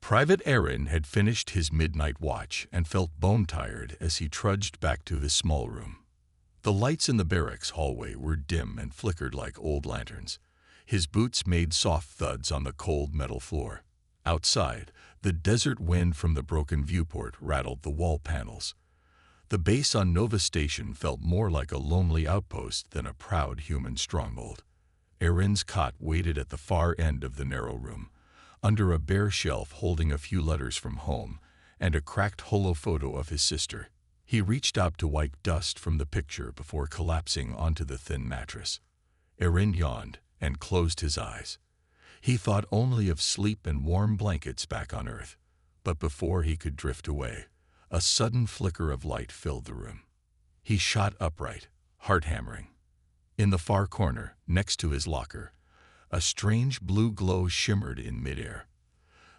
Private Aaron had finished his midnight watch and felt bone-tired as he trudged back to his small room. The lights in the barracks hallway were dim and flickered like old lanterns. His boots made soft thuds on the cold metal floor. Outside, the desert wind from the broken viewport rattled the wall panels. The base on Nova Station felt more like a lonely outpost than a proud human stronghold. Aaron's cot waited at the far end of the narrow room, under a bare shelf holding a few letters from home and a cracked holo photo of his sister. He reached out to wipe dust from the picture before collapsing onto the thin mattress. Aaron yawned and closed his eyes. He thought only of sleep and warm blankets back on Earth. But before he could drift away, a sudden flicker of light filled the room. He shot upright, heart hammering. In the far corner, next to his locker, a strange blue glow shimmered in midair.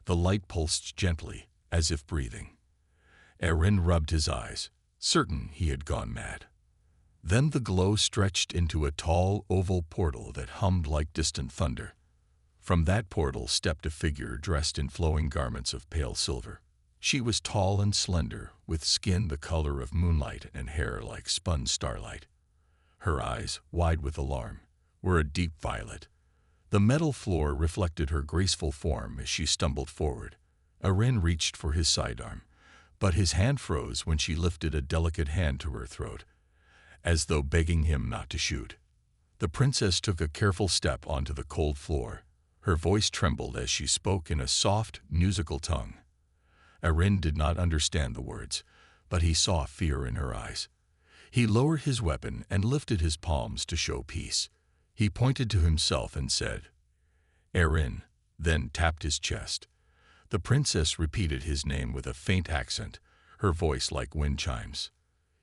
The light pulsed gently, as if breathing. Aaron rubbed his eyes, certain he had gone mad. Then the glow stretched into a tall, oval portal that hummed like distant thunder. From that portal stepped a figure dressed in flowing garments of pale silver. She was tall and slender, with skin the color of moonlight and hair like spun starlight. Her eyes, wide with alarm, were a deep violet. The metal floor reflected her graceful form as she stumbled forward. Aaron reached for his sidearm, but his hand froze when she lifted a delicate hand to her throat, as though begging him not to shoot. The princess took a careful step onto the cold floor. Her voice trembled as she spoke in a soft, musical tongue. Aaron did not understand the words, but he saw fear in her eyes. He lowered his weapon and lifted his palms to show peace. He pointed to himself and said, "Aaron," then tapped his chest. The princess repeated his name with a faint accent, her voice like wind chimes.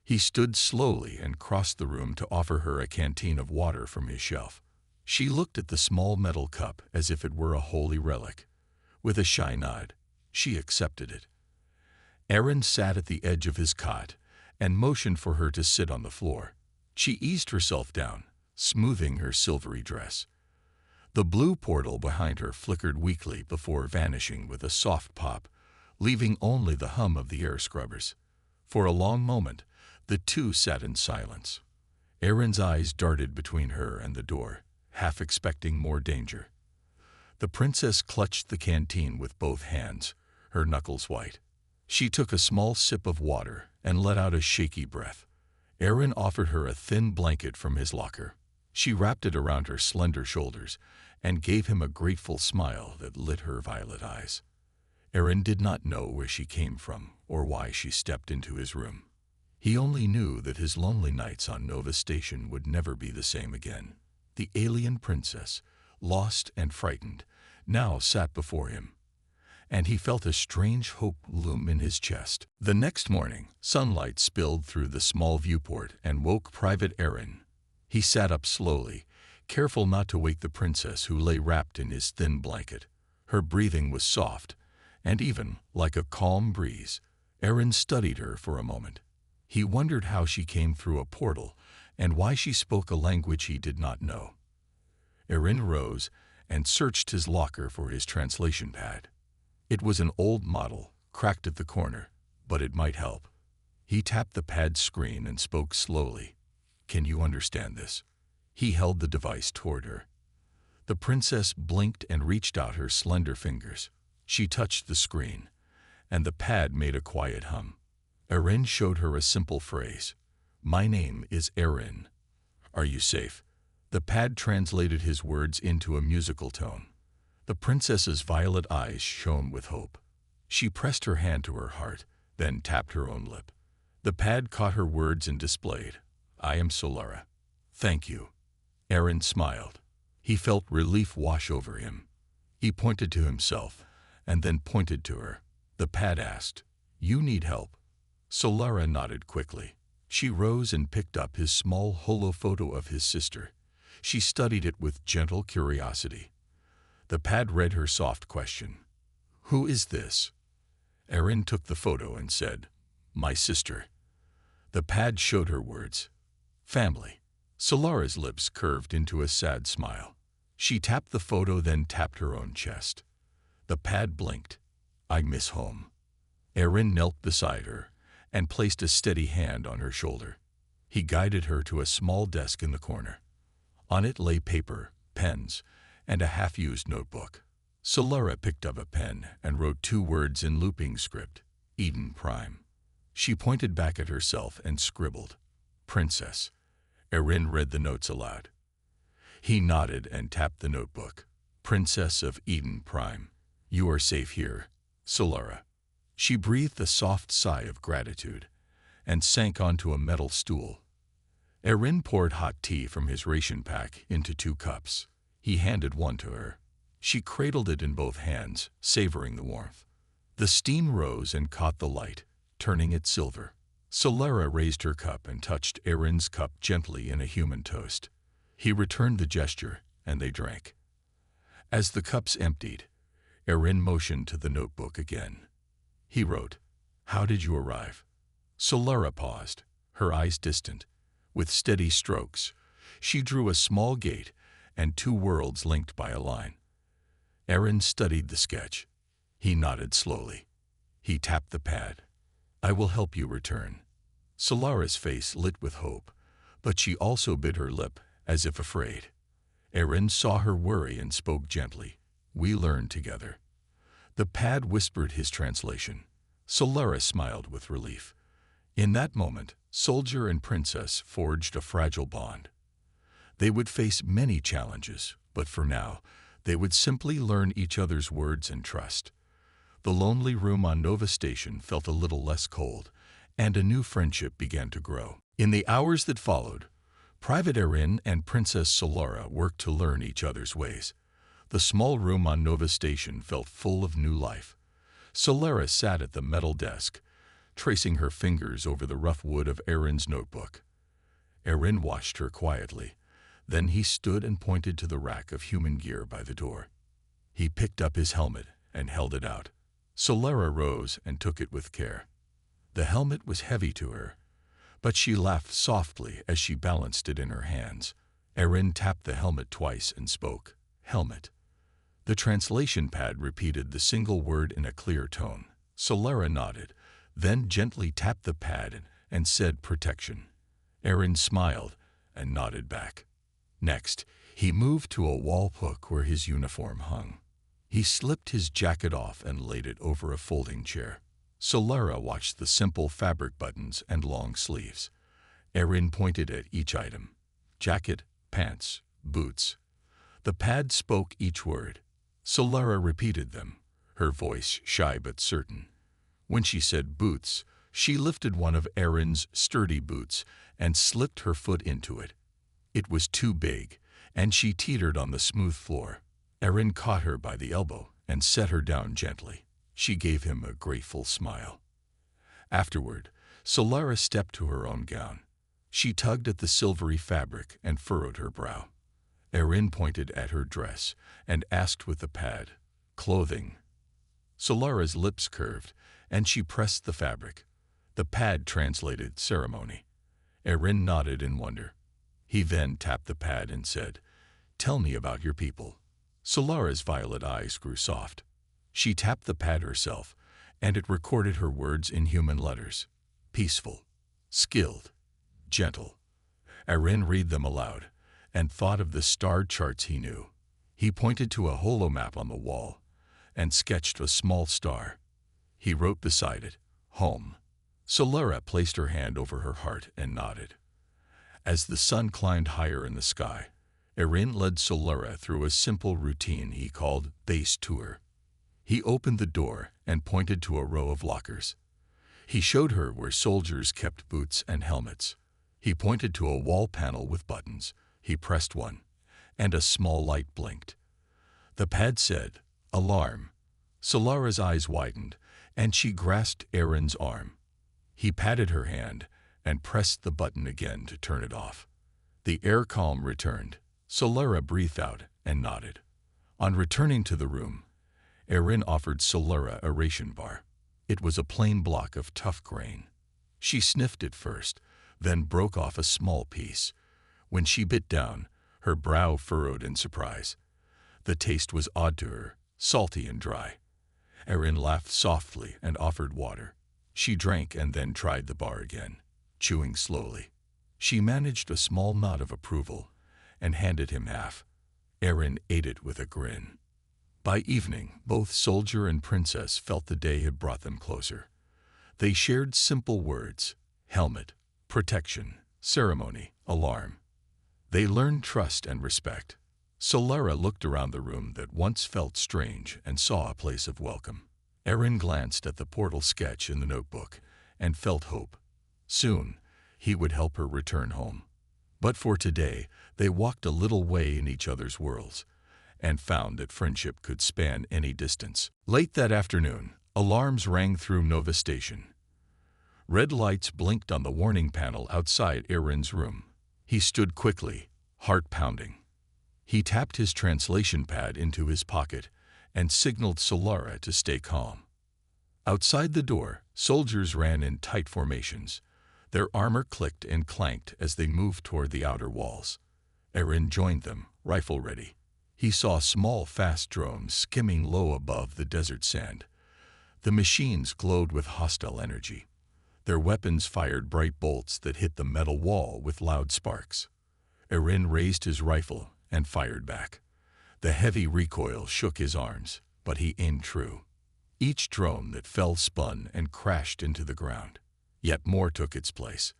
He stood slowly and crossed the room to offer her a canteen of water from his shelf. She looked at the small metal cup as if it were a holy relic. With a shy nod, she accepted it. Aaron sat at the edge of his cot and motioned for her to sit on the floor. She eased herself down, smoothing her silvery dress. The blue portal behind her flickered weakly before vanishing with a soft pop, leaving only the hum of the air scrubbers. For a long moment, the two sat in silence. Aaron's eyes darted between her and the door, half expecting more danger. The princess clutched the canteen with both hands, her knuckles white. She took a small sip of water and let out a shaky breath. Aaron offered her a thin blanket from his locker. She wrapped it around her slender shoulders and gave him a grateful smile that lit her violet eyes. Aaron did not know where she came from or why she stepped into his room. He only knew that his lonely nights on Nova Station would never be the same again. The alien princess, lost and frightened, now sat before him, and he felt a strange hope loom in his chest. The next morning, sunlight spilled through the small viewport and woke Private Aaron. He sat up slowly, careful not to wake the princess who lay wrapped in his thin blanket. Her breathing was soft, and even, like a calm breeze, Aaron studied her for a moment. He wondered how she came through a portal and why she spoke a language he did not know. Aaron rose and searched his locker for his translation pad. It was an old model, cracked at the corner, but it might help. He tapped the pad's screen and spoke slowly. "Can you understand this?" He held the device toward her. The princess blinked and reached out her slender fingers. She touched the screen, and the pad made a quiet hum. Aaron showed her a simple phrase. "My name is Aaron. Are you safe?" The pad translated his words into a musical tone. The princess's violet eyes shone with hope. She pressed her hand to her heart, then tapped her own lip. The pad caught her words and displayed, "I am Solara. Thank you." Aaron smiled. He felt relief wash over him. He pointed to himself, and then pointed to her. The pad asked, "You need help?" Solara nodded quickly. She rose and picked up his small holo photo of his sister. She studied it with gentle curiosity. The pad read her soft question. "Who is this?" Aaron took the photo and said, "My sister." The pad showed her words. "Family." Solara's lips curved into a sad smile. She tapped the photo, then tapped her own chest. The pad blinked. I miss home. Erin knelt beside her and placed a steady hand on her shoulder. He guided her to a small desk in the corner. On it lay paper, pens, and a half-used notebook. Solara picked up a pen and wrote 2 words in looping script, Eden Prime. She pointed back at herself and scribbled, Princess. Erin read the notes aloud. He nodded and tapped the notebook. Princess of Eden Prime, you are safe here, Solara. She breathed a soft sigh of gratitude and sank onto a metal stool. Erin poured hot tea from his ration pack into 2 cups. He handed one to her. She cradled it in both hands, savoring the warmth. The steam rose and caught the light, turning it silver. Solara raised her cup and touched Erin's cup gently in a human toast. He returned the gesture, and they drank. As the cups emptied, Erin motioned to the notebook again. He wrote, How did you arrive? Solara paused, her eyes distant. With steady strokes, she drew a small gate and 2 worlds linked by a line. Erin studied the sketch. He nodded slowly. He tapped the pad. I will help you return. Solara's face lit with hope, but she also bit her lip as if afraid. Erin saw her worry and spoke gently. We learn together. The pad whispered his translation. Solara smiled with relief. In that moment, soldier and princess forged a fragile bond. They would face many challenges, but for now, they would simply learn each other's words and trust. The lonely room on Nova Station felt a little less cold, and a new friendship began to grow. In the hours that followed, Private Erin and Princess Solara worked to learn each other's ways. The small room on Nova Station felt full of new life. Solara sat at the metal desk, tracing her fingers over the rough wood of Erin's notebook. Erin watched her quietly. Then he stood and pointed to the rack of human gear by the door. He picked up his helmet and held it out. Solara rose and took it with care. The helmet was heavy to her, but she laughed softly as she balanced it in her hands. Erin tapped the helmet twice and spoke, Helmet. The translation pad repeated the single word in a clear tone. Solara nodded, then gently tapped the pad and said Protection. Erin smiled and nodded back. Next, he moved to a wall hook where his uniform hung. He slipped his jacket off and laid it over a folding chair. Solara watched the simple fabric buttons and long sleeves. Erin pointed at each item. Jacket, pants, boots. The pad spoke each word. Solara repeated them, her voice shy but certain. When she said boots, she lifted one of Erin's sturdy boots and slipped her foot into it. It was too big, and she teetered on the smooth floor. Erin caught her by the elbow and set her down gently. She gave him a grateful smile. Afterward, Solara stepped to her own gown. She tugged at the silvery fabric and furrowed her brow. Erin pointed at her dress and asked with the pad, Clothing. Solara's lips curved, and she pressed the fabric. The pad translated ceremony. Erin nodded in wonder. He then tapped the pad and said, Tell me about your people. Solara's violet eyes grew soft. She tapped the pad herself, and it recorded her words in human letters. Peaceful, skilled, gentle. Erin read them aloud and thought of the star charts he knew. He pointed to a holomap on the wall and sketched a small star. He wrote beside it, Home. Solara placed her hand over her heart and nodded. As the sun climbed higher in the sky, Erin led Solara through a simple routine he called Base Tour. He opened the door and pointed to a row of lockers. He showed her where soldiers kept boots and helmets. He pointed to a wall panel with buttons. He pressed one, and a small light blinked. The pad said, Alarm. Solara's eyes widened, and she grasped Erin's arm. He patted her hand and pressed the button again to turn it off. The air calm returned. Solara breathed out and nodded. On returning to the room, Erin offered Solara a ration bar. It was a plain block of tough grain. She sniffed it first, then broke off a small piece. When she bit down, her brow furrowed in surprise. The taste was odd to her, salty and dry. Erin laughed softly and offered water. She drank and then tried the bar again, chewing slowly. She managed a small nod of approval and handed him half. Erin ate it with a grin. By evening, both soldier and princess felt the day had brought them closer. They shared simple words: helmet, protection, ceremony, alarm. They learned trust and respect. Solara looked around the room that once felt strange and saw a place of welcome. Erin glanced at the portal sketch in the notebook and felt hope. Soon, he would help her return home. But for today, they walked a little way in each other's worlds and found that friendship could span any distance. Late that afternoon, alarms rang through Nova Station. Red lights blinked on the warning panel outside Erin's room. He stood quickly, heart pounding. He tapped his translation pad into his pocket and signaled Solara to stay calm. Outside the door, soldiers ran in tight formations. Their armor clicked and clanked as they moved toward the outer walls. Erin joined them, rifle ready. He saw small, fast drones skimming low above the desert sand. The machines glowed with hostile energy. Their weapons fired bright bolts that hit the metal wall with loud sparks. Erin raised his rifle and fired back. The heavy recoil shook his arms, but he aimed true. Each drone that fell spun and crashed into the ground. Yet more took its place.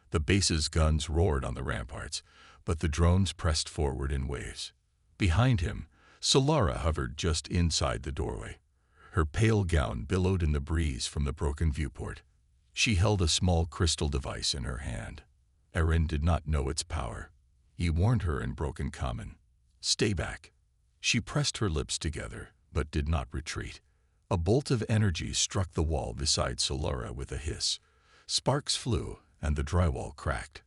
The base's guns roared on the ramparts, but the drones pressed forward in waves. Behind him, Solara hovered just inside the doorway. Her pale gown billowed in the breeze from the broken viewport. She held a small crystal device in her hand. Erin did not know its power. He warned her in broken common. "Stay back." She pressed her lips together, but did not retreat. A bolt of energy struck the wall beside Solara with a hiss. Sparks flew, and the drywall cracked.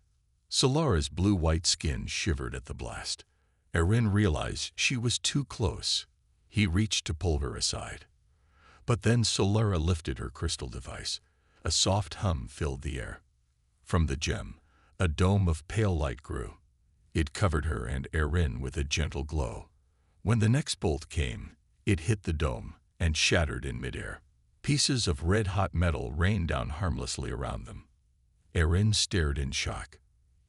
Solara's blue-white skin shivered at the blast. Erin realized she was too close. He reached to pull her aside. But then Solara lifted her crystal device. A soft hum filled the air. From the gem, a dome of pale light grew. It covered her and Erin with a gentle glow. When the next bolt came, it hit the dome and shattered in midair. Pieces of red-hot metal rained down harmlessly around them. Erin stared in shock.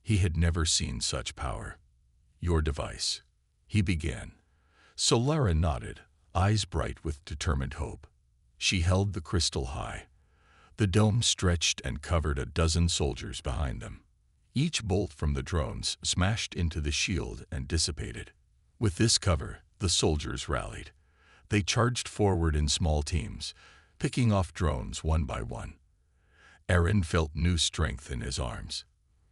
He had never seen such power. "Your device," he began. Solara nodded, eyes bright with determined hope. She held the crystal high. The dome stretched and covered a dozen soldiers behind them. Each bolt from the drones smashed into the shield and dissipated. With this cover, the soldiers rallied. They charged forward in small teams, picking off drones one by one. Erin felt new strength in his arms.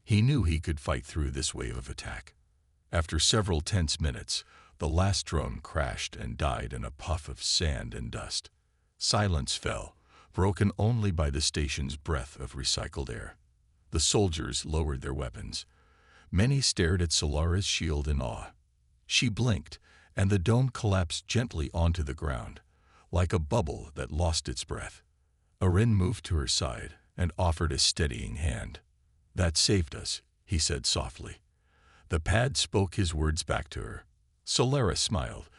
He knew he could fight through this wave of attack. After several tense minutes, the last drone crashed and died in a puff of sand and dust. Silence fell, broken only by the station's breath of recycled air. The soldiers lowered their weapons. Many stared at Solara's shield in awe. She blinked, and the dome collapsed gently onto the ground, like a bubble that lost its breath. Erin moved to her side and offered a steadying hand. "That saved us," he said softly. The pad spoke his words back to her. Solara smiled,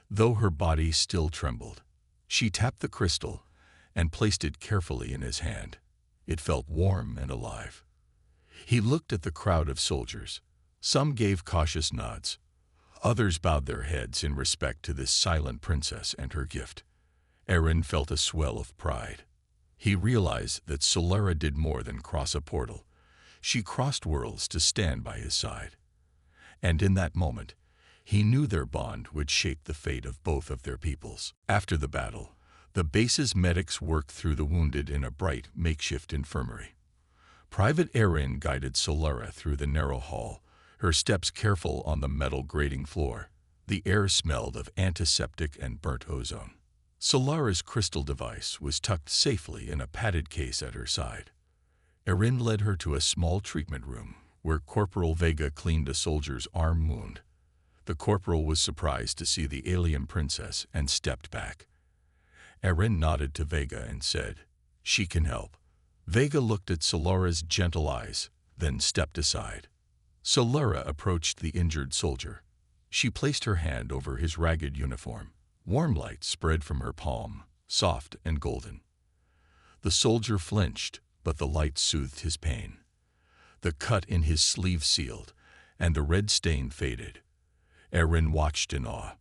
though her body still trembled. She tapped the crystal and placed it carefully in his hand. It felt warm and alive. He looked at the crowd of soldiers. Some gave cautious nods. Others bowed their heads in respect to this silent princess and her gift. Erin felt a swell of pride. He realized that Solara did more than cross a portal. She crossed worlds to stand by his side. And in that moment, he knew their bond would shape the fate of both of their peoples. After the battle, the base's medics worked through the wounded in a bright, makeshift infirmary. Private Erin guided Solara through the narrow hall, her steps careful on the metal grating floor. The air smelled of antiseptic and burnt ozone. Solara's crystal device was tucked safely in a padded case at her side. Erin led her to a small treatment room, where Corporal Vega cleaned a soldier's arm wound. The corporal was surprised to see the alien princess and stepped back. Erin nodded to Vega and said, "She can help." Vega looked at Solara's gentle eyes, then stepped aside. Solara approached the injured soldier. She placed her hand over his ragged uniform. Warm light spread from her palm, soft and golden. The soldier flinched, but the light soothed his pain. The cut in his sleeve sealed, and the red stain faded. Erin watched in awe.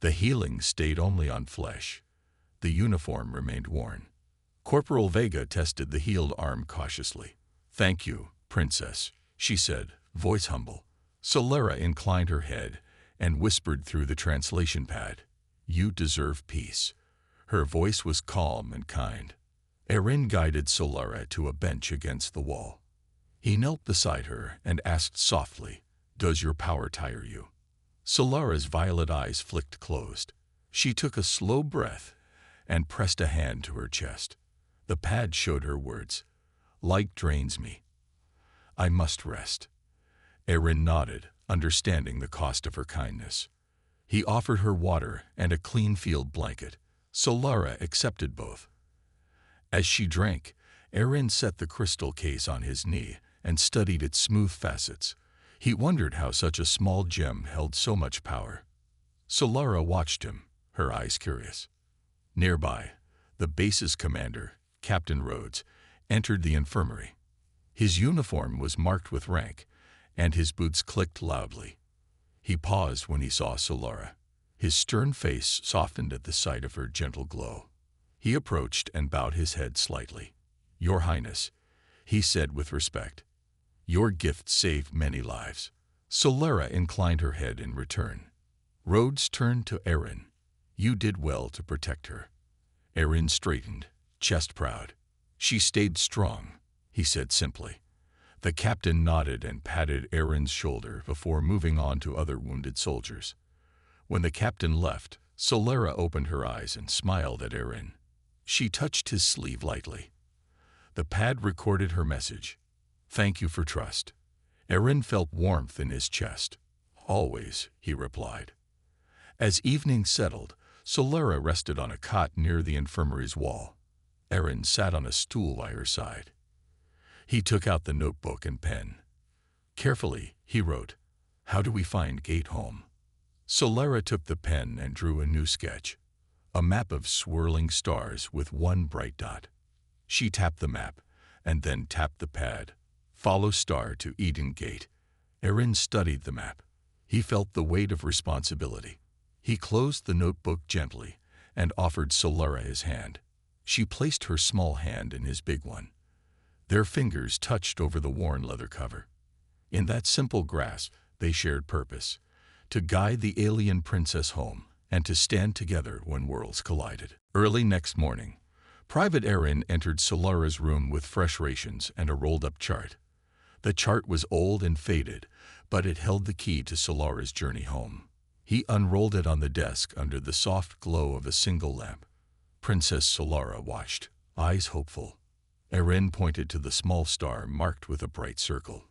The healing stayed only on flesh. The uniform remained worn. Corporal Vega tested the healed arm cautiously. "Thank you, Princess," she said, voice humble. Solera inclined her head and whispered through the translation pad, "You deserve peace." Her voice was calm and kind. Erin guided Solera to a bench against the wall. He knelt beside her and asked softly, "Does your power tire you?" Solara's violet eyes flicked closed. She took a slow breath and pressed a hand to her chest. The pad showed her words, "Light drains me. I must rest." Erin nodded, understanding the cost of her kindness. He offered her water and a clean field blanket. Solara accepted both. As she drank, Erin set the crystal case on his knee and studied its smooth facets. He wondered how such a small gem held so much power. Solara watched him, her eyes curious. Nearby, the base's commander, Captain Rhodes, entered the infirmary. His uniform was marked with rank, and his boots clicked loudly. He paused when he saw Solara. His stern face softened at the sight of her gentle glow. He approached and bowed his head slightly. "Your Highness," he said with respect. "Your gift saved many lives." Solara inclined her head in return. Rhodes turned to Erin. "You did well to protect her." Erin straightened, chest proud. "She stayed strong," he said simply. The captain nodded and patted Erin's shoulder before moving on to other wounded soldiers. When the captain left, Solara opened her eyes and smiled at Erin. She touched his sleeve lightly. The pad recorded her message. "Thank you for trust." Erin felt warmth in his chest. "Always," he replied. As evening settled, Solara rested on a cot near the infirmary's wall. Erin sat on a stool by her side. He took out the notebook and pen. Carefully, he wrote, "How do we find Gate home?" Solara took the pen and drew a new sketch, a map of swirling stars with one bright dot. She tapped the map, and then tapped the pad. "Follow star to Eden Gate." Erin studied the map. He felt the weight of responsibility. He closed the notebook gently and offered Solara his hand. She placed her small hand in his big one. Their fingers touched over the worn leather cover. In that simple grasp, they shared purpose: to guide the alien princess home and to stand together when worlds collided. Early next morning, Private Erin entered Solara's room with fresh rations and a rolled-up chart. The chart was old and faded, but it held the key to Solara's journey home. He unrolled it on the desk under the soft glow of a single lamp. Princess Solara watched, eyes hopeful. Erin pointed to the small star marked with a bright circle.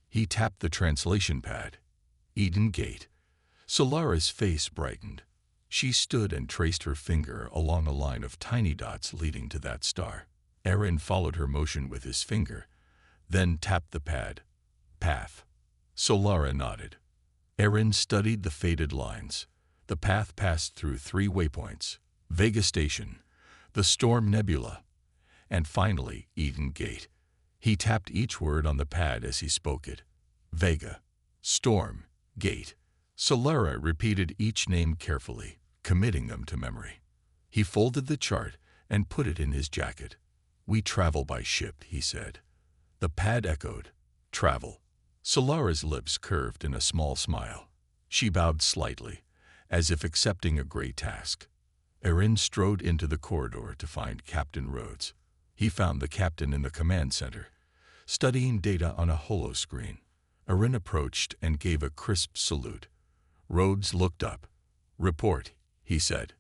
He tapped the translation pad. "Eden Gate." Solara's face brightened. She stood and traced her finger along a line of tiny dots leading to that star. Erin followed her motion with his finger, then tapped the pad. "Path." Solara nodded. Erin studied the faded lines. The path passed through 3 waypoints: Vega Station, the Storm Nebula, and finally Eden Gate. He tapped each word on the pad as he spoke it. Vega, Storm, Gate. Solara repeated each name carefully, committing them to memory. He folded the chart and put it in his jacket. "We travel by ship," he said. The pad echoed, "Travel." Solara's lips curved in a small smile. She bowed slightly, as if accepting a great task. Erin strode into the corridor to find Captain Rhodes. He found the captain in the command center, studying data on a holoscreen. Erin approached and gave a crisp salute. Rhodes looked up. "Report," he said.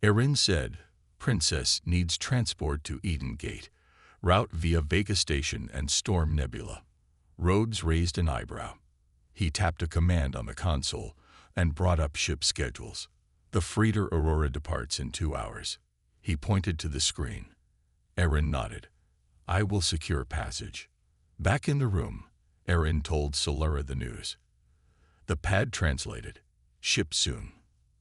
Erin said, "Princess needs transport to Eden Gate. Route via Vega Station and Storm Nebula." Rhodes raised an eyebrow. He tapped a command on the console and brought up ship schedules. "The freighter Aurora departs in 2 hours." He pointed to the screen. Erin nodded. "I will secure passage." Back in the room, Erin told Solara the news. The pad translated, "Ship soon."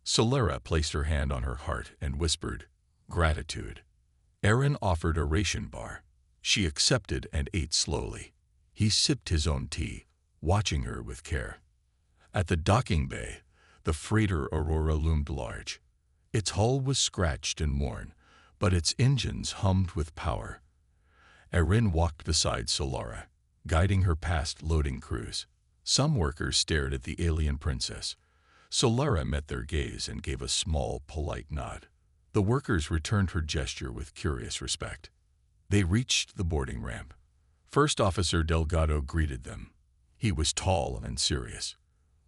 Solara placed her hand on her heart and whispered, Gratitude. Erin offered a ration bar. She accepted and ate slowly. He sipped his own tea, watching her with care. At the docking bay, the freighter Aurora loomed large. Its hull was scratched and worn, but its engines hummed with power. Erin walked beside Solara, guiding her past loading crews. Some workers stared at the alien princess. Solara met their gaze and gave a small, polite nod. The workers returned her gesture with curious respect. They reached the boarding ramp. First Officer Delgado greeted them. He was tall and serious.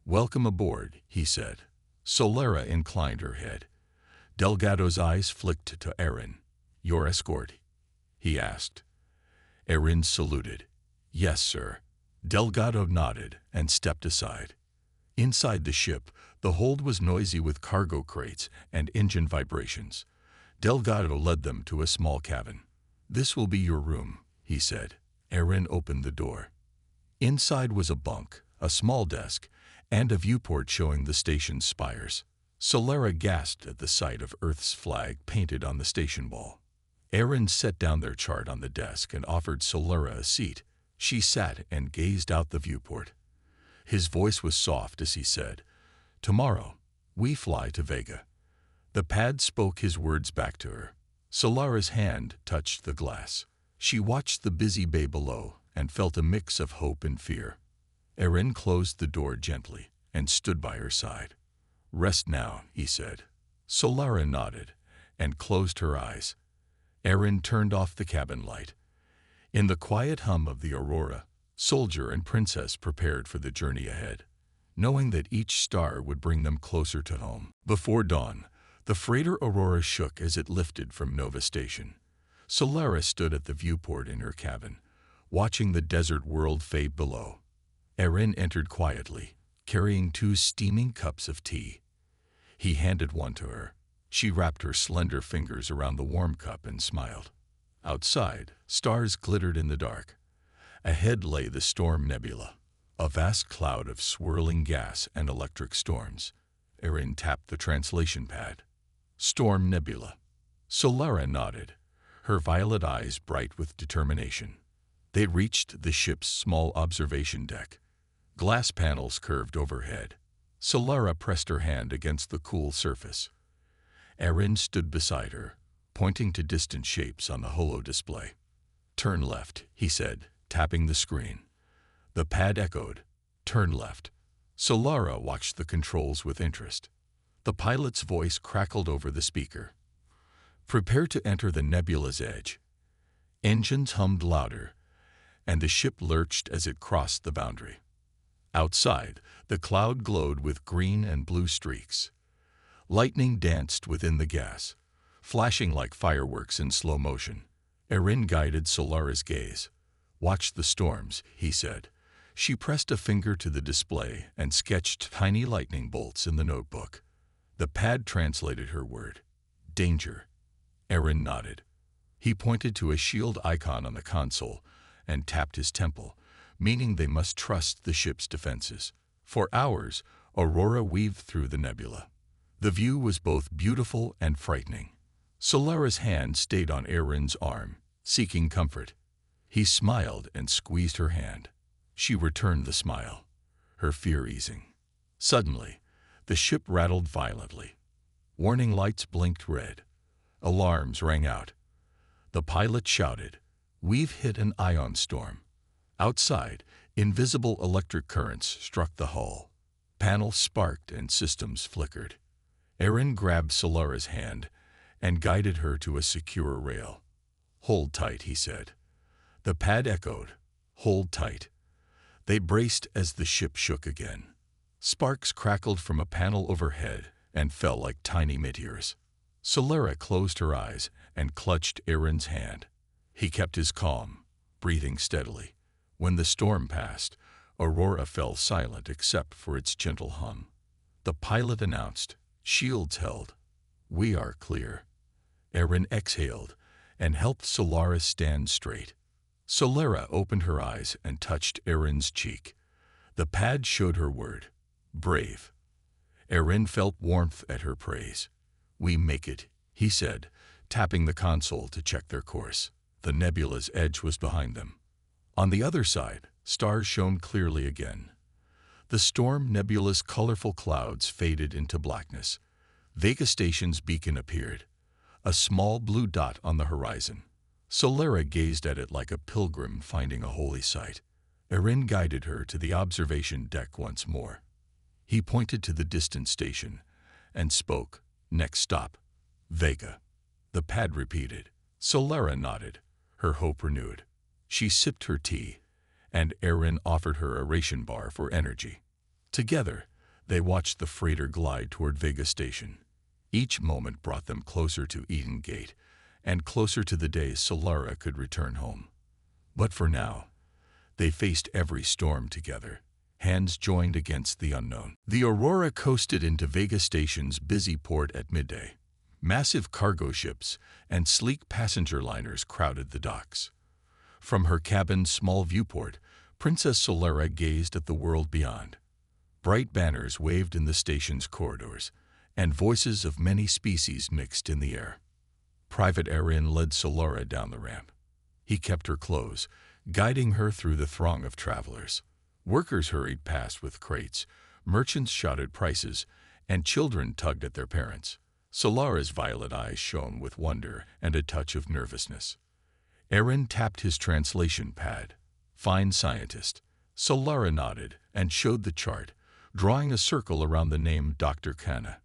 "Welcome aboard," he said. Solara inclined her head. Delgado's eyes flicked to Erin. "Your escort?" he asked. Erin saluted. "Yes, sir." Delgado nodded and stepped aside. Inside the ship, the hold was noisy with cargo crates and engine vibrations. Delgado led them to a small cabin. "This will be your room," he said. Erin opened the door. Inside was a bunk, a small desk, and a viewport showing the station's spires. Solara gasped at the sight of Earth's flag painted on the station wall. Erin set down their chart on the desk and offered Solara a seat. She sat and gazed out the viewport. His voice was soft as he said, "Tomorrow, we fly to Vega." The pad spoke his words back to her. Solara's hand touched the glass. She watched the busy bay below and felt a mix of hope and fear. Erin closed the door gently and stood by her side. "Rest now," he said. Solara nodded and closed her eyes. Erin turned off the cabin light. In the quiet hum of the Aurora, soldier and princess prepared for the journey ahead, knowing that each star would bring them closer to home. Before dawn, the freighter Aurora shook as it lifted from Nova Station. Solara stood at the viewport in her cabin, watching the desert world fade below. Erin entered quietly, carrying 2 steaming cups of tea. He handed one to her. She wrapped her slender fingers around the warm cup and smiled. Outside, stars glittered in the dark. Ahead lay the Storm Nebula, a vast cloud of swirling gas and electric storms. Erin tapped the translation pad. Storm Nebula. Solara nodded, her violet eyes bright with determination. They reached the ship's small observation deck. Glass panels curved overhead. Solara pressed her hand against the cool surface. Erin stood beside her, pointing to distant shapes on the holo display. "Turn left," he said, tapping the screen. The pad echoed, "Turn left." Solara watched the controls with interest. The pilot's voice crackled over the speaker. "Prepare to enter the nebula's edge." Engines hummed louder, and the ship lurched as it crossed the boundary. Outside, the cloud glowed with green and blue streaks. Lightning danced within the gas, flashing like fireworks in slow motion. Erin guided Solara's gaze. "Watch the storms," he said. She pressed a finger to the display and sketched tiny lightning bolts in the notebook. The pad translated her word. "Danger." Erin nodded. He pointed to a shield icon on the console and tapped his temple, meaning they must trust the ship's defenses. For hours, Aurora weaved through the nebula. The view was both beautiful and frightening. Solara's hand stayed on Erin's arm, seeking comfort. He smiled and squeezed her hand. She returned the smile, her fear easing. Suddenly, the ship rattled violently. Warning lights blinked red. Alarms rang out. The pilot shouted, "We've hit an ion storm." Outside, invisible electric currents struck the hull. Panels sparked and systems flickered. Erin grabbed Solara's hand and guided her to a secure rail. "Hold tight," he said. The pad echoed, "Hold tight." They braced as the ship shook again. Sparks crackled from a panel overhead and fell like tiny meteors. Solara closed her eyes and clutched Erin's hand. He kept his calm, breathing steadily. When the storm passed, Aurora fell silent except for its gentle hum. The pilot announced, "Shields held. We are clear." Erin exhaled and helped Solara stand straight. Solara opened her eyes and touched Erin's cheek. The pad showed her word, "Brave." Erin felt warmth at her praise. "We make it," he said, tapping the console to check their course. The nebula's edge was behind them. On the other side, stars shone clearly again. The storm nebula's colorful clouds faded into blackness. Vega Station's beacon appeared, a small blue dot on the horizon. Solara gazed at it like a pilgrim finding a holy site. Erin guided her to the observation deck once more. He pointed to the distant station and spoke. Next stop, Vega. The pad repeated. Solara nodded, her hope renewed. She sipped her tea, and Erin offered her a ration bar for energy. Together, they watched the freighter glide toward Vega Station. Each moment brought them closer to Eden Gate, and closer to the day Solara could return home. But for now, they faced every storm together, hands joined against the unknown. The Aurora coasted into Vega Station's busy port at midday. Massive cargo ships and sleek passenger liners crowded the docks. From her cabin's small viewport, Princess Solara gazed at the world beyond. Bright banners waved in the station's corridors, and voices of many species mixed in the air. Private Erin led Solara down the ramp. He kept her close, guiding her through the throng of travelers. Workers hurried past with crates, merchants shouted prices, and children tugged at their parents. Solara's violet eyes shone with wonder and a touch of nervousness. Erin tapped his translation pad. Fine scientist. Solara nodded and showed the chart, drawing a circle around the name Dr. Kana.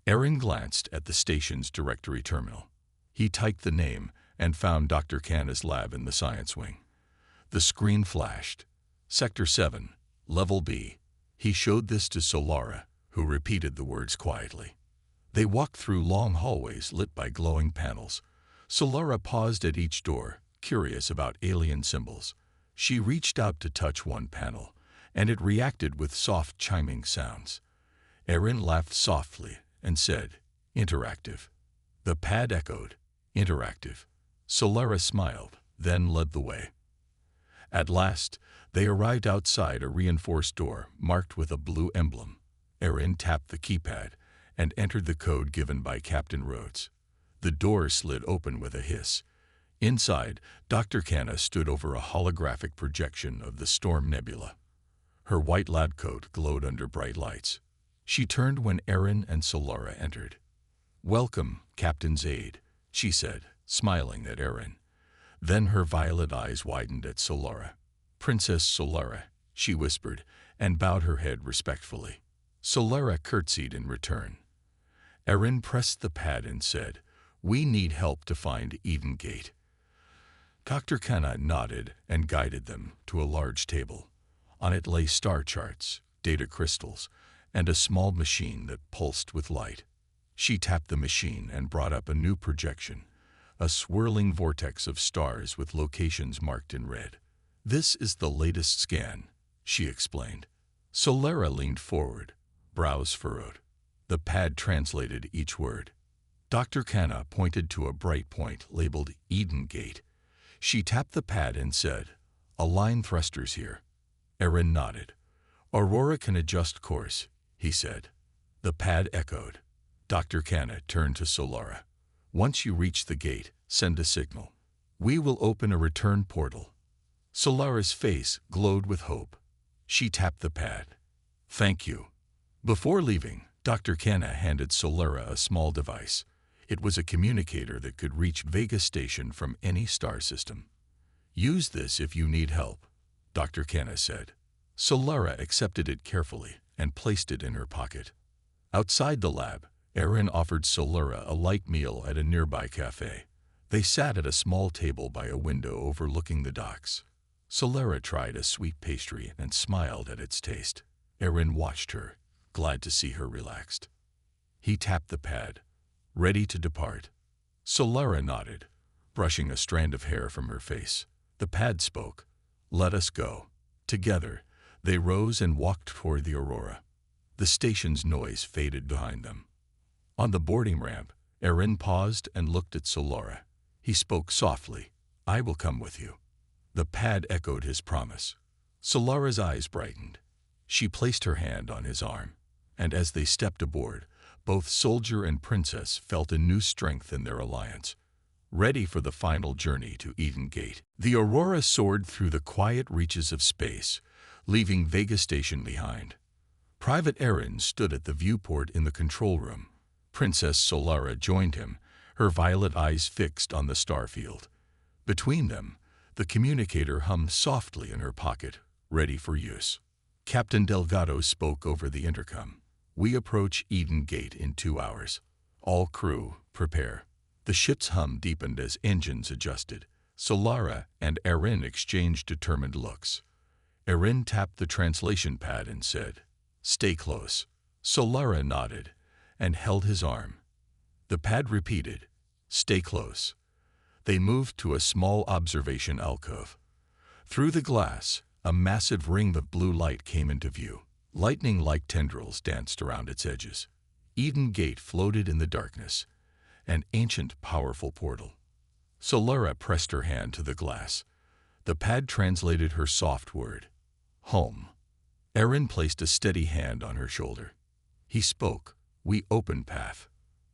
Erin glanced at the station's directory terminal. He typed the name and found Dr. Kana's lab in the science wing. The screen flashed. Sector 7, Level B. He showed this to Solara, who repeated the words quietly. They walked through long hallways lit by glowing panels. Solara paused at each door, curious about alien symbols. She reached out to touch one panel, and it reacted with soft chiming sounds. Erin laughed softly and said, "Interactive." The pad echoed, "Interactive." Solara smiled, then led the way. At last, they arrived outside a reinforced door marked with a blue emblem. Erin tapped the keypad and entered the code given by Captain Rhodes. The door slid open with a hiss. Inside, Dr. Kana stood over a holographic projection of the Storm Nebula. Her white lab coat glowed under bright lights. She turned when Erin and Solara entered. "Welcome, Captain's aide," she said, smiling at Erin. Then her violet eyes widened at Solara. "Princess Solara," she whispered, and bowed her head respectfully. Solara curtsied in return. Erin pressed the pad and said, "We need help to find Eden Gate." Dr. Kana nodded and guided them to a large table. On it lay star charts, data crystals, and a small machine that pulsed with light. She tapped the machine and brought up a new projection, a swirling vortex of stars with locations marked in red. "This is the latest scan," she explained. Solara leaned forward, brows furrowed. The pad translated each word. Dr. Kana pointed to a bright point labeled Eden Gate. She tapped the pad and said, "Align thrusters here." Erin nodded. "Aurora can adjust course," he said. The pad echoed. Dr. Kana turned to Solara. "Once you reach the gate, send a signal. We will open a return portal." Solara's face glowed with hope. She tapped the pad. "Thank you." Before leaving, Dr. Kana handed Solara a small device. It was a communicator that could reach Vega Station from any star system. "Use this if you need help," Dr. Kana said. Solara accepted it carefully and placed it in her pocket. Outside the lab, Erin offered Solara a light meal at a nearby cafe. They sat at a small table by a window overlooking the docks. Solara tried a sweet pastry and smiled at its taste. Erin watched her, glad to see her relaxed. He tapped the pad, ready to depart. Solara nodded, brushing a strand of hair from her face. The pad spoke, "Let us go." Together, they rose and walked toward the Aurora. The station's noise faded behind them. On the boarding ramp, Erin paused and looked at Solara. He spoke softly, "I will come with you." The pad echoed his promise. Solara's eyes brightened. She placed her hand on his arm, and as they stepped aboard, Both soldier and princess felt a new strength in their alliance, ready for the final journey to Eden Gate. The Aurora soared through the quiet reaches of space, leaving Vega Station behind. Private Aaron stood at the viewport in the control room. Princess Solara joined him, her violet eyes fixed on the starfield. Between them, the communicator hummed softly in her pocket, ready for use. Captain Delgado spoke over the intercom. "We approach Eden Gate in 2 hours. All crew, prepare." The ship's hum deepened as engines adjusted. Solara and Erin exchanged determined looks. Erin tapped the translation pad and said, "Stay close." Solara nodded and held his arm. The pad repeated, "Stay close." They moved to a small observation alcove. Through the glass, a massive ring of blue light came into view. Lightning-like tendrils danced around its edges. Eden Gate floated in the darkness, an ancient, powerful portal. Solara pressed her hand to the glass. The pad translated her soft word, "Home." Erin placed a steady hand on her shoulder. He spoke, "We open path."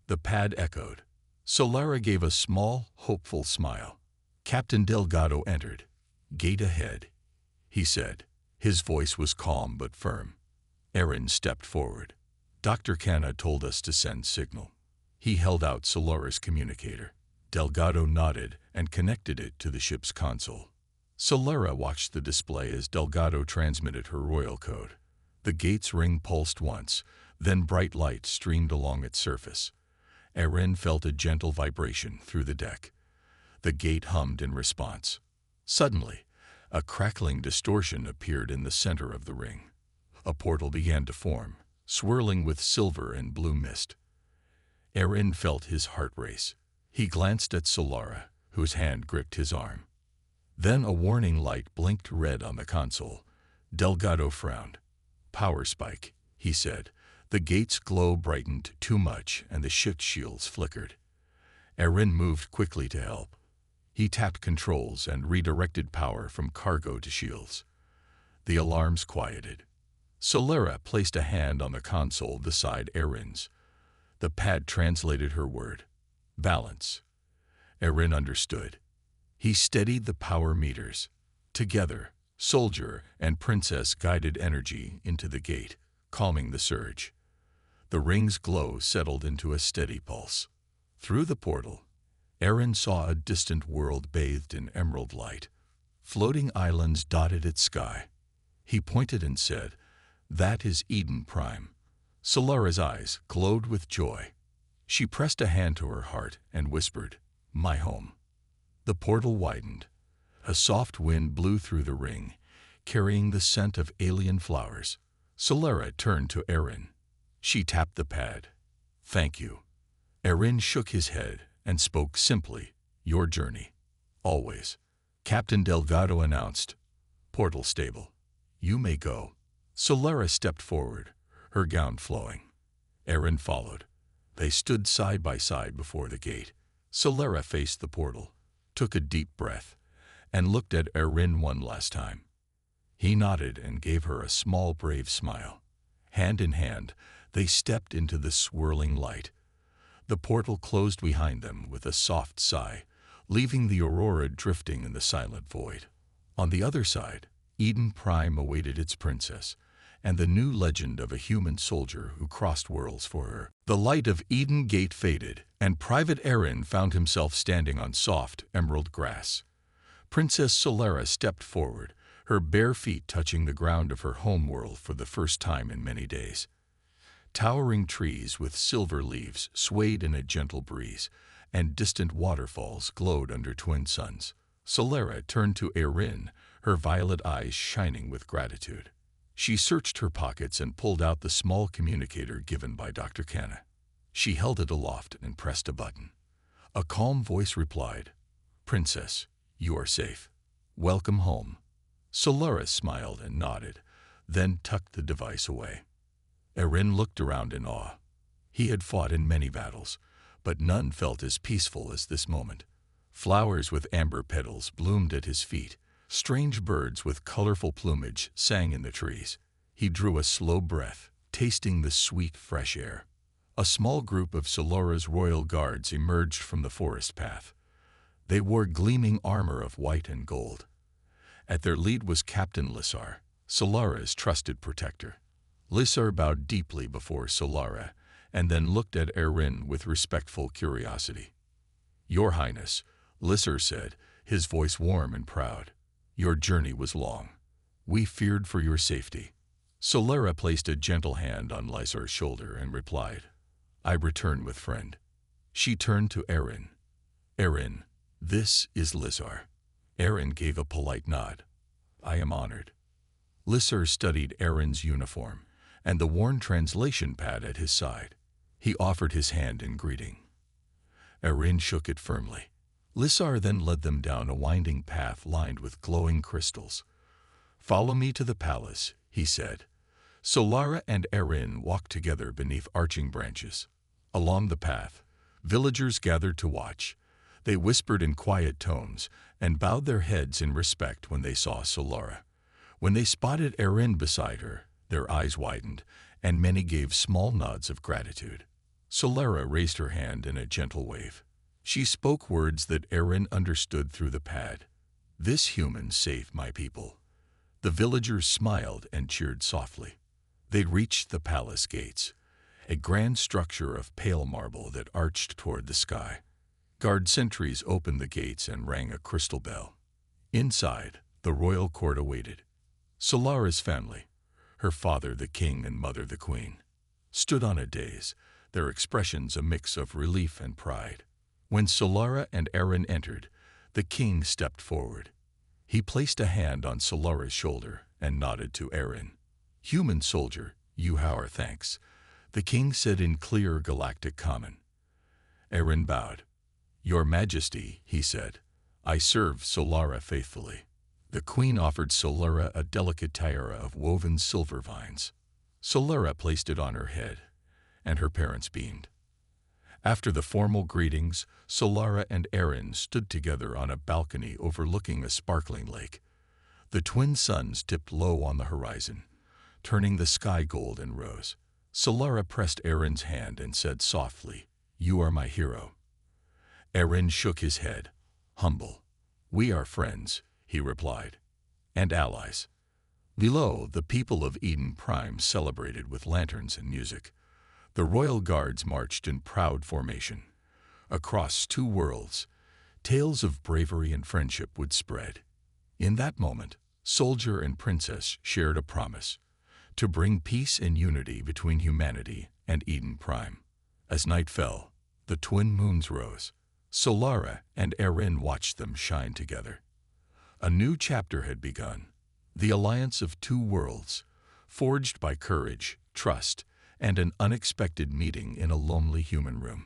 The pad echoed. Solara gave a small, hopeful smile. Captain Delgado entered. "Gate ahead," he said. His voice was calm but firm. Erin stepped forward. "Dr. Canna told us to send signal." He held out Solara's communicator. Delgado nodded and connected it to the ship's console. Solara watched the display as Delgado transmitted her royal code. The gate's ring pulsed once, then bright light streamed along its surface. Erin felt a gentle vibration through the deck. The gate hummed in response. Suddenly, a crackling distortion appeared in the center of the ring. A portal began to form, swirling with silver and blue mist. Erin felt his heart race. He glanced at Solara, whose hand gripped his arm. Then a warning light blinked red on the console. Delgado frowned. "Power spike," he said. The gate's glow brightened too much and the shift shields flickered. Erin moved quickly to help. He tapped controls and redirected power from cargo to shields. The alarms quieted. Solara placed a hand on the console beside Erin's. The pad translated her word, "Balance." Erin understood. He steadied the power meters. Together, soldier and princess guided energy into the gate, calming the surge. The ring's glow settled into a steady pulse. Through the portal, Erin saw a distant world bathed in emerald light. Floating islands dotted its sky. He pointed and said, "That is Eden Prime." Solara's eyes glowed with joy. She pressed a hand to her heart and whispered, "My home." The portal widened. A soft wind blew through the ring, carrying the scent of alien flowers. Solara turned to Erin. She tapped the pad. "Thank you." Erin shook his head and spoke simply, "Your journey. Always." Captain Delgado announced, "Portal stable. You may go." Solara stepped forward, her gown flowing. Erin followed. They stood side by side before the gate. Solara faced the portal, took a deep breath, and looked at Erin one last time. He nodded and gave her a small, brave smile. Hand in hand, they stepped into the swirling light. The portal closed behind them with a soft sigh, leaving the Aurora drifting in the silent void. On the other side, Eden Prime awaited its princess, and the new legend of a human soldier who crossed worlds for her. The light of Eden Gate faded, and Private Erin found himself standing on soft, emerald grass. Princess Solara stepped forward, her bare feet touching the ground of her home world for the first time in many days. Towering trees with silver leaves swayed in a gentle breeze, and distant waterfalls glowed under twin suns. Solara turned to Erin, her violet eyes shining with gratitude. She searched her pockets and pulled out the small communicator given by Dr. Canna. She held it aloft and pressed a button. A calm voice replied, "Princess, you are safe. Welcome home." Solara smiled and nodded, then tucked the device away. Erin looked around in awe. He had fought in many battles, but none felt as peaceful as this moment. Flowers with amber petals bloomed at his feet. Strange birds with colorful plumage sang in the trees. He drew a slow breath, tasting the sweet, fresh air. A small group of Solara's royal guards emerged from the forest path. They wore gleaming armor of white and gold. At their lead was Captain Lissar, Solara's trusted protector. Lissar bowed deeply before Solara and then looked at Erin with respectful curiosity. "Your Highness," Lissar said, his voice warm and proud. "Your journey was long. We feared for your safety." Solara placed a gentle hand on Lissar's shoulder and replied, "I return with friend." She turned to Erin. "Erin, this is Lissar." Erin gave a polite nod. "I am honored." Lissar studied Erin's uniform and the worn translation pad at his side. He offered his hand in greeting. Erin shook it firmly. Lissar then led them down a winding path lined with glowing crystals. "Follow me to the palace," he said. Solara and Erin walked together beneath arching branches. Along the path, villagers gathered to watch. They whispered in quiet tones and bowed their heads in respect when they saw Solara. When they spotted Erin beside her, their eyes widened, and many gave small nods of gratitude. Solara raised her hand in a gentle wave. She spoke words that Erin understood through the pad. "This human saved my people." The villagers smiled and cheered softly. They reached the palace gates, a grand structure of pale marble that arched toward the sky. Guard sentries opened the gates and rang a crystal bell. Inside, the royal court awaited. Solara's family, her father the king and mother the queen, stood on a dais, their expressions a mix of relief and pride. When Solara and Erin entered, the king stepped forward. He placed a hand on Solara's shoulder and nodded to Erin. "Human soldier, you have our thanks," the king said in clear galactic common. Erin bowed. "Your Majesty," he said, "I serve Solara faithfully." The queen offered Solara a delicate tiara of woven silver vines. Solara placed it on her head, and her parents beamed. After the formal greetings, Solara and Erin stood together on a balcony overlooking a sparkling lake. The twin suns dipped low on the horizon, turning the sky gold and rose. Solara pressed Erin's hand and said softly, "You are my hero." Erin shook his head, humble. "We are friends," he replied, "and allies." Below, the people of Eden Prime celebrated with lanterns and music. The royal guards marched in proud formation. Across two worlds, tales of bravery and friendship would spread. In that moment, soldier and princess shared a promise to bring peace and unity between humanity and Eden Prime. As night fell, the twin moons rose. Solara and Erin watched them shine together. A new chapter had begun, the alliance of two worlds, forged by courage, trust, and an unexpected meeting in a lonely human room.